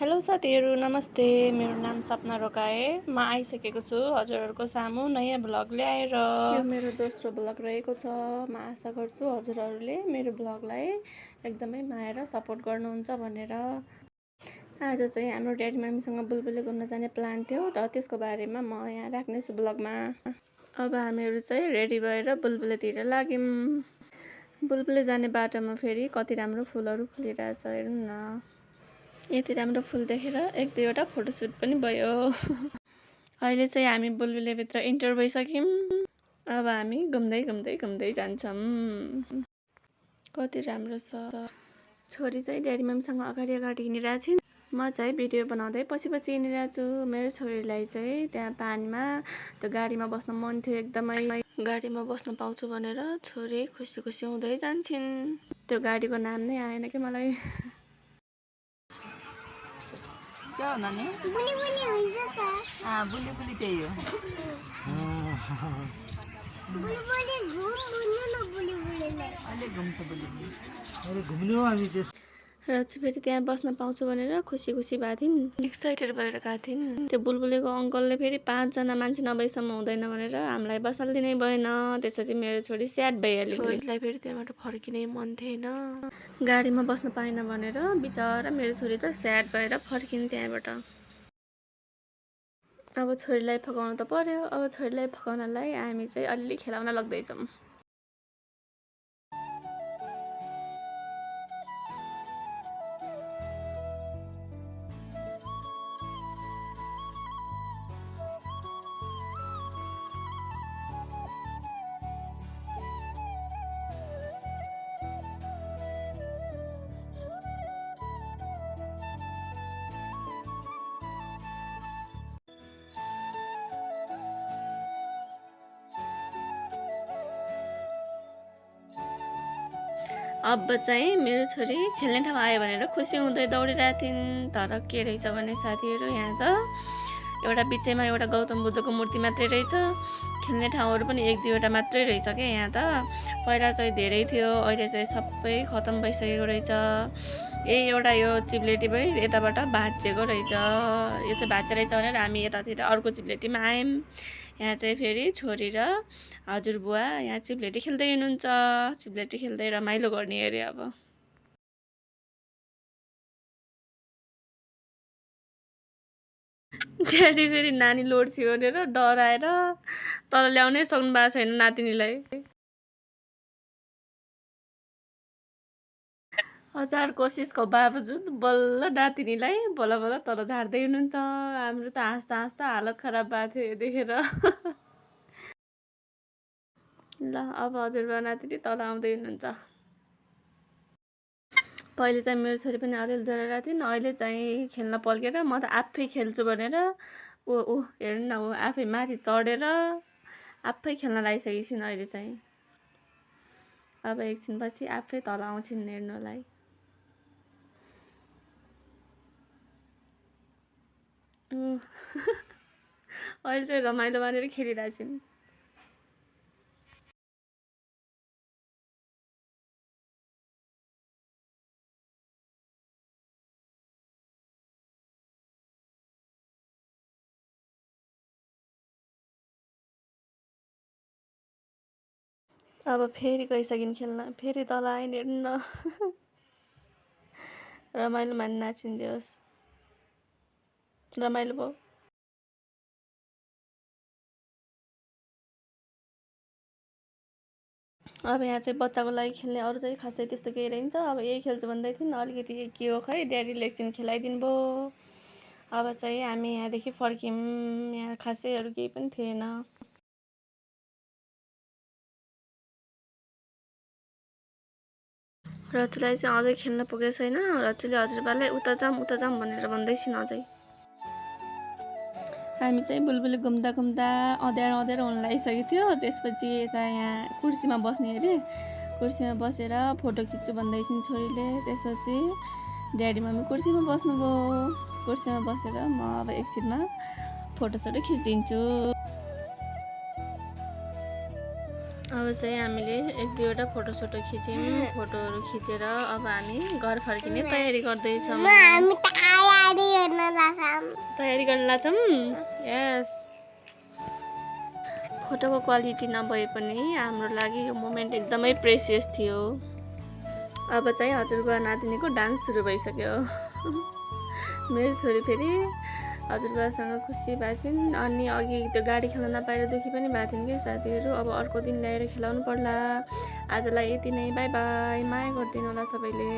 Hello साथीहरू नमस्ते। मेरो नाम सपना रोकाए। म आइसकेको छु हजुरहरूको सामु नयाँ ब्लग ल्याएर। यो मेरो दोस्रो ब्लग रहेको छ। म आशा गर्छु हजुरहरूले मेरो ब्लगलाई एकदमै माया र सपोर्ट गर्नुहुन्छ भनेर। आज चाहिँ हाम्रो ड्याडी मम्मीसँग बुलबुले घुम्न जाने प्लान थियो र त्यसको बारेमा म यहाँ राख्नेछु ब्लगमा। अब हामीहरू चाहिँ रेडी भएर बुलबुलेतिर लाग्यौँ। बुलबुले जाने बाटोमा फेरि कति राम्रो फुलहरू फुलिरहेछ हेर्नु न। यति राम्रो फुल देखेर एक दुईवटा फोटोसुट पनि भयो। अहिले चाहिँ हामी बुलबुलेभित्र इन्टर भइसक्यौँ। अब हामी घुम्दै घुम्दै घुम्दै जान्छौँ। कति राम्रो छ। छोरी चाहिँ ड्याडी मम्मीसँग अगाडि अगाडि हिँडिरहेको छिन्। म चाहिँ भिडियो बनाउँदै पछि पछि हिँडिरहेको छु। मेरो छोरीलाई चाहिँ त्यहाँ पानीमा त्यो गाडीमा बस्न मन थियो एकदमै। गाडीमा बस्न पाउँछु भनेर छोरी खुसी खुसी हुँदै जान्छन्। त्यो गाडीको नाम नै आएन कि मलाई। क्या हो नानी? बुली बुली हुन्छ त। बुली बुली त्यही हो। बुली बुली घुम्नु न बुली बुलीलाई। अहिले घुम्छ बुली बुली। अरे घुम्नु हो हामी त्यस र चाहिँ फेरि त्यहाँ बस्न पाउँछु भनेर खुसी खुसी भएको थिइन्। एक्साइटेड भएर गएको थिइन्। त्यो बुलबुलेको अङ्कलले फेरि 5 जना मान्छे नभएसम्म हुँदैन भनेर हामीलाई बसाल्दिनै भएन। त्यसपछि मेरो छोरी स्याड भइहाल्यो। छोरीलाई फेरि त्यहाँबाट फर्किनै मन थिएन। गाडीमा बस्न पाएन भनेर बिचरा मेरो छोरी त स्याड भएर फर्किन् त्यहाँबाट। अब छोरीलाई फकाउनु त पर्यो। अब छोरीलाई फकाउनलाई हामी चाहिँ अलि खेलाउन लाग्दैछौँ। अब चाहिँ मेरो छोरी खेल्ने ठाउँ आयो भनेर खुसी हुँदै दौडिरहेको थिइन्। तर के रहेछ भने साथीहरू यहाँ त एउटा बिचैमा एउटा गौतम बुद्धको मूर्ति मात्रै रहेछ। खेल्ने ठाउँहरू पनि एक दुईवटा मात्रै रहेछ क्या यहाँ त। पहिला चाहिँ धेरै थियो, अहिले चाहिँ सबै खतम भइसकेको रहेछ। यही एउटा यो चिप्लेटी पनि यताबाट भाँचिएको रहेछ। यो चाहिँ भाँचिएको रहेछ भनेर हामी यतातिर अर्को चिप्लेटीमा आयौँ। यहाँ चाहिँ फेरि छोरी र हजुरबुवा यहाँ चिप्लेटी खेल्दै हुनुहुन्छ। चिप्लेटी खेल्दै रमाइलो गर्ने अरे अब। ड्याडी फेरि नानी लोड्छ्यो भनेर डराएर तल ल्याउनै सक्नु भएको छैन नातिनीलाई। 1000 कोसिसको बावजुद बल्ल नातिनीलाई बल्ल बल्ल तल झार्दै हुनुहुन्छ। हाम्रो त हाँस्दा हाँस्दा हालत खराब भएको थियो यो देखेर। ल अब हजुरबा नातिनी तल आउँदै हुनुहुन्छ। पहिले चाहिँ मेरो छोरी पनि अलिअलि डराइरहेको थिइन्। अहिले चाहिँ खेल्न पल्केर म त आफै खेल्छु भनेर ऊ हेर्नु न, ऊ आफै माथि चढेर आफै खेल्न लागिसकेकी छिन्। अहिले चाहिँ अब एकछिनपछि आफै तल आउँछिन् हेर्नुलाई। अहिले चाहिँ रमाइलो मानेर खेलिरहेछिन्। अब फेरि गइसकिन् खेल्न, फेरि तल आइन् हेर्नु न। रमाइलो मान्न नाचिन्जेओस्। रमाइलो भयो। अब यहाँ चाहिँ बच्चाको लागि खेल्ने अरू चाहिँ खासै त्यस्तो केही रहन्छ। अब यही खेल्छु भन्दै थिइन्, अलिकति के हो खै ड्याडीले एकछिन खेलाइदिनु भयो। अब चाहिँ हामी यहाँदेखि फर्क्यौँ। यहाँ खासै अरू केही पनि थिएन। रचुलाई चाहिँ अझै खेल्न पुगेको छैन। रचुले हजुरबालाई उता जाऊँ भनेर भन्दैछिन् अझै। हामी चाहिँ बुलबुले घुम्दा घुम्दा अँध्यारो हुन लागिसकेको थियो। त्यसपछि यता यहाँ कुर्सीमा बस्ने अरे, कुर्सीमा बसेर फोटो खिच्छु भन्दैछिन् छोरीले। त्यसपछि ड्याडी मम्मी कुर्सीमा बस्नुभयो। कुर्सीमा बसेर म अब एकछिनमा फोटोसोटो खिचिदिन्छु। अब चाहिँ हामीले एक दुईवटा फोटोसोटो खिच्यौँ। फोटोहरू खिचेर अब हामी घर फर्किने तयारी गर्दैछौँ। हामी त आइहाल्यो। तयारी गर्न लाग्छौँ यस फोटोको क्वालिटी नभए पनि हाम्रो लागि यो मोमेन्ट एकदमै प्रेसियस थियो अब चाहिँ हजुरबा नातिनीको डान्स सुरु भइसक्यो मेरो छोरी फेरि हजुरबासँग खुसी भएछिन् अनि अघि त्यो गाडी खेल्न नपाएर दुखी पनि भएको थिइन् कि साथीहरू अब अर्को दिन ल्याएर खेलाउनु पर्ला आजलाई यति नै बाई बाई माया गरिदिनु होला सबैले